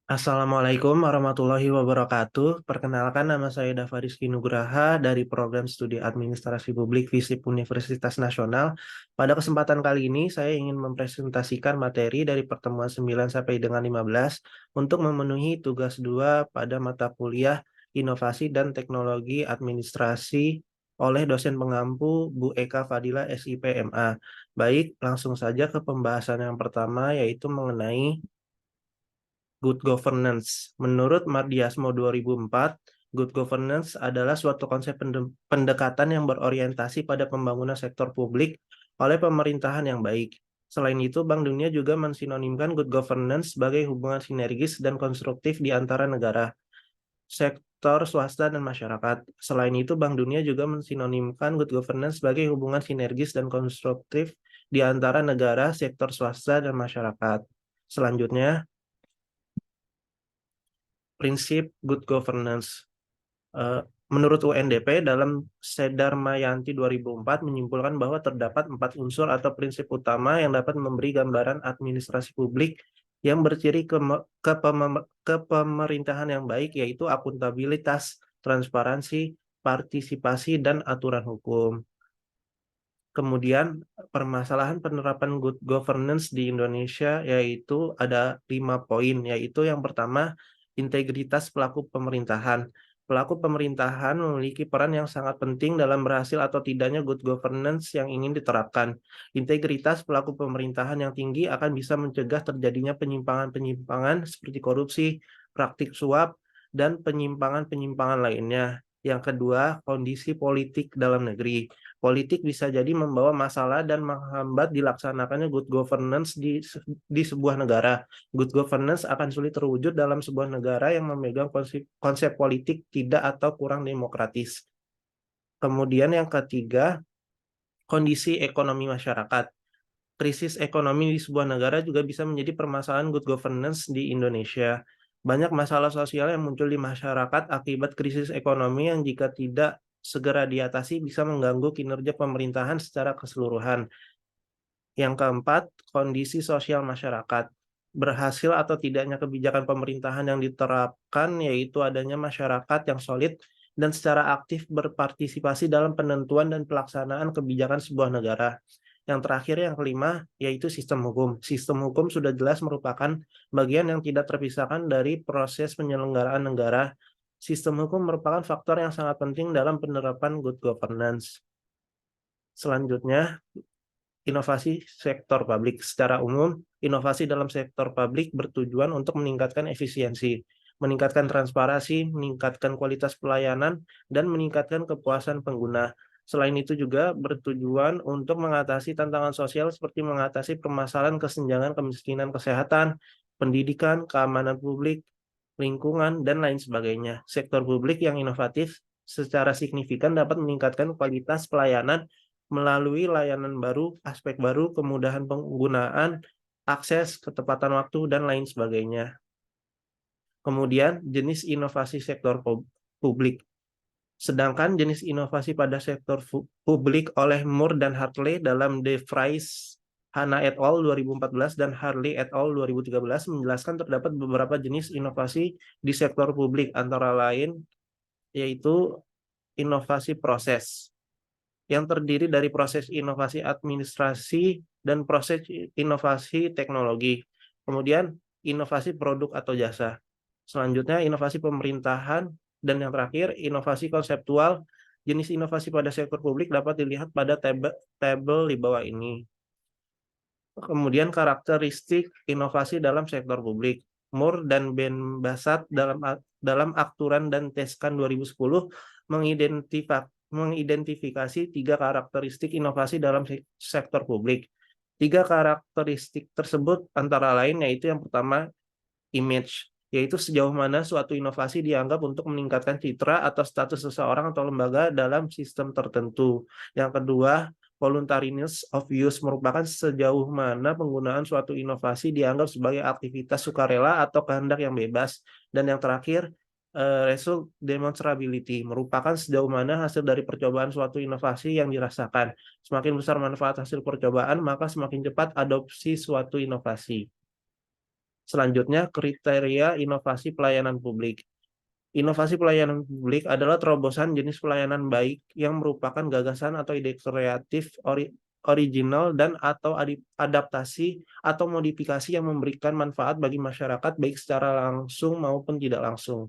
Assalamualaikum warahmatullahi wabarakatuh. Perkenalkan, nama saya Dava Rizky Nugraha dari Program Studi Administrasi Publik FISIP Universitas Nasional. Pada kesempatan kali ini, saya ingin mempresentasikan materi dari pertemuan 9 sampai dengan 15 untuk memenuhi tugas 2 pada mata kuliah Inovasi dan Teknologi Administrasi oleh dosen pengampu Bu Eka Fadila SIPMA. Baik, langsung saja ke pembahasan yang pertama, yaitu mengenai Good governance. Menurut Mardiasmo 2004, good governance adalah suatu konsep pendekatan yang berorientasi pada pembangunan sektor publik oleh pemerintahan yang baik. Selain itu, Bank Dunia juga mensinonimkan good governance sebagai hubungan sinergis dan konstruktif di antara negara, sektor swasta, dan masyarakat. Selain itu, Bank Dunia juga mensinonimkan good governance sebagai hubungan sinergis dan konstruktif di antara negara, sektor swasta, dan masyarakat. Selanjutnya, prinsip good governance. Eh, Menurut UNDP, dalam Sedarmayanti 2004 menyimpulkan bahwa terdapat 4 unsur atau prinsip utama yang dapat memberi gambaran administrasi publik yang berciri kepemerintahan yang baik, yaitu akuntabilitas, transparansi, partisipasi, dan aturan hukum. Kemudian permasalahan penerapan good governance di Indonesia yaitu ada 5 poin, yaitu yang pertama, integritas pelaku pemerintahan. Pelaku pemerintahan memiliki peran yang sangat penting dalam berhasil atau tidaknya good governance yang ingin diterapkan. Integritas pelaku pemerintahan yang tinggi akan bisa mencegah terjadinya penyimpangan-penyimpangan seperti korupsi, praktik suap, dan penyimpangan-penyimpangan lainnya. Yang kedua, kondisi politik dalam negeri. Politik bisa jadi membawa masalah dan menghambat dilaksanakannya good governance di sebuah negara. Good governance akan sulit terwujud dalam sebuah negara yang memegang konsep politik tidak atau kurang demokratis. Kemudian yang ketiga, kondisi ekonomi masyarakat. Krisis ekonomi di sebuah negara juga bisa menjadi permasalahan good governance di Indonesia. Banyak masalah sosial yang muncul di masyarakat akibat krisis ekonomi yang jika tidak segera diatasi bisa mengganggu kinerja pemerintahan secara keseluruhan. Yang keempat, kondisi sosial masyarakat. Berhasil atau tidaknya kebijakan pemerintahan yang diterapkan yaitu adanya masyarakat yang solid dan secara aktif berpartisipasi dalam penentuan dan pelaksanaan kebijakan sebuah negara. Yang terakhir, yang kelima, yaitu sistem hukum. Sistem hukum sudah jelas merupakan bagian yang tidak terpisahkan dari proses penyelenggaraan negara. Sistem hukum merupakan faktor yang sangat penting dalam penerapan good governance. Selanjutnya, inovasi sektor publik. Secara umum, inovasi dalam sektor publik bertujuan untuk meningkatkan efisiensi, meningkatkan transparansi, meningkatkan kualitas pelayanan, dan meningkatkan kepuasan pengguna. Selain itu juga bertujuan untuk mengatasi tantangan sosial seperti mengatasi permasalahan kesenjangan kemiskinan kesehatan, pendidikan, keamanan publik, lingkungan, dan lain sebagainya. Sektor publik yang inovatif secara signifikan dapat meningkatkan kualitas pelayanan melalui layanan baru, aspek baru, kemudahan penggunaan, akses, ketepatan waktu, dan lain sebagainya. Kemudian, jenis inovasi sektor publik. Sedangkan jenis inovasi pada sektor publik oleh Moore dan Hartley dalam De Vries, Hanna et al. 2014 dan Harley et al. 2013 menjelaskan terdapat beberapa jenis inovasi di sektor publik, antara lain yaitu inovasi proses, yang terdiri dari proses inovasi administrasi dan proses inovasi teknologi. Kemudian inovasi produk atau jasa. Selanjutnya inovasi pemerintahan, dan yang terakhir inovasi konseptual. Jenis inovasi pada sektor publik dapat dilihat pada tabel di bawah ini. Kemudian karakteristik inovasi dalam sektor publik. Moore dan Ben Basat dalam Akturan dan Teskan 2010 mengidentifikasi 3 karakteristik inovasi dalam sektor publik. 3 karakteristik tersebut antara lain yaitu yang pertama, image, yaitu sejauh mana suatu inovasi dianggap untuk meningkatkan citra atau status seseorang atau lembaga dalam sistem tertentu. Yang kedua, voluntariness of use, merupakan sejauh mana penggunaan suatu inovasi dianggap sebagai aktivitas sukarela atau kehendak yang bebas. Dan yang terakhir, result demonstrability, merupakan sejauh mana hasil dari percobaan suatu inovasi yang dirasakan. Semakin besar manfaat hasil percobaan, maka semakin cepat adopsi suatu inovasi. Selanjutnya, kriteria inovasi pelayanan publik. Inovasi pelayanan publik adalah terobosan jenis pelayanan baik yang merupakan gagasan atau ide kreatif original dan atau adaptasi atau modifikasi yang memberikan manfaat bagi masyarakat baik secara langsung maupun tidak langsung.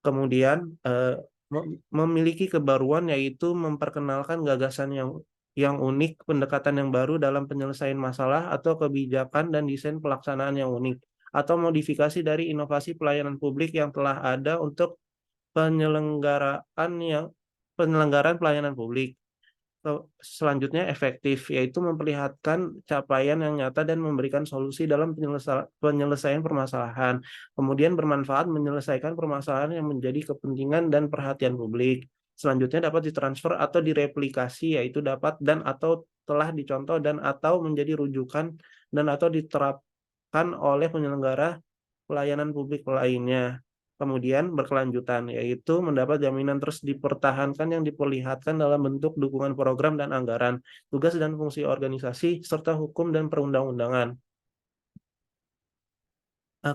Kemudian memiliki kebaruan yaitu memperkenalkan gagasan yang unik, pendekatan yang baru dalam penyelesaian masalah atau kebijakan dan desain pelaksanaan yang unik atau modifikasi dari inovasi pelayanan publik yang telah ada untuk penyelenggaraan pelayanan publik. Selanjutnya efektif, yaitu memperlihatkan capaian yang nyata dan memberikan solusi dalam penyelesaian permasalahan. Kemudian bermanfaat menyelesaikan permasalahan yang menjadi kepentingan dan perhatian publik. Selanjutnya dapat ditransfer atau direplikasi, yaitu dapat dan atau telah dicontoh dan atau menjadi rujukan dan atau diterapkan oleh penyelenggara pelayanan publik lainnya. Kemudian berkelanjutan, yaitu mendapat jaminan terus dipertahankan yang diperlihatkan dalam bentuk dukungan program dan anggaran, tugas dan fungsi organisasi, serta hukum dan perundang-undangan.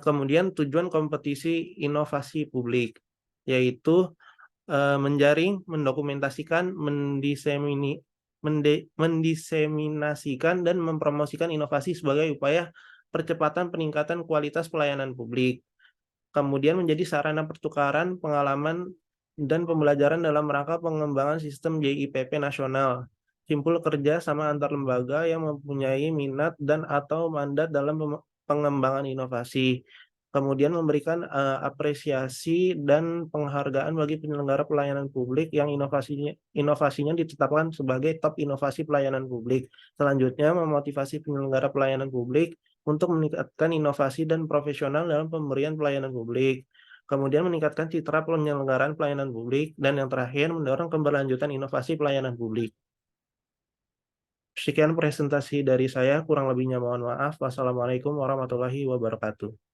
Kemudian tujuan kompetisi inovasi publik, yaitu menjaring, mendokumentasikan, mendiseminasikan, dan mempromosikan inovasi sebagai upaya percepatan peningkatan kualitas pelayanan publik. Kemudian menjadi sarana pertukaran pengalaman dan pembelajaran dalam rangka pengembangan sistem JIPP nasional. Simpul kerja sama antar lembaga yang mempunyai minat dan atau mandat dalam pengembangan inovasi. Kemudian memberikan apresiasi dan penghargaan bagi penyelenggara pelayanan publik yang inovasinya ditetapkan sebagai top inovasi pelayanan publik. Selanjutnya, memotivasi penyelenggara pelayanan publik untuk meningkatkan inovasi dan profesional dalam pemberian pelayanan publik. Kemudian meningkatkan citra penyelenggaraan pelayanan publik. Dan yang terakhir, mendorong keberlanjutan inovasi pelayanan publik. Sekian presentasi dari saya, kurang lebihnya mohon maaf. Wassalamualaikum warahmatullahi wabarakatuh.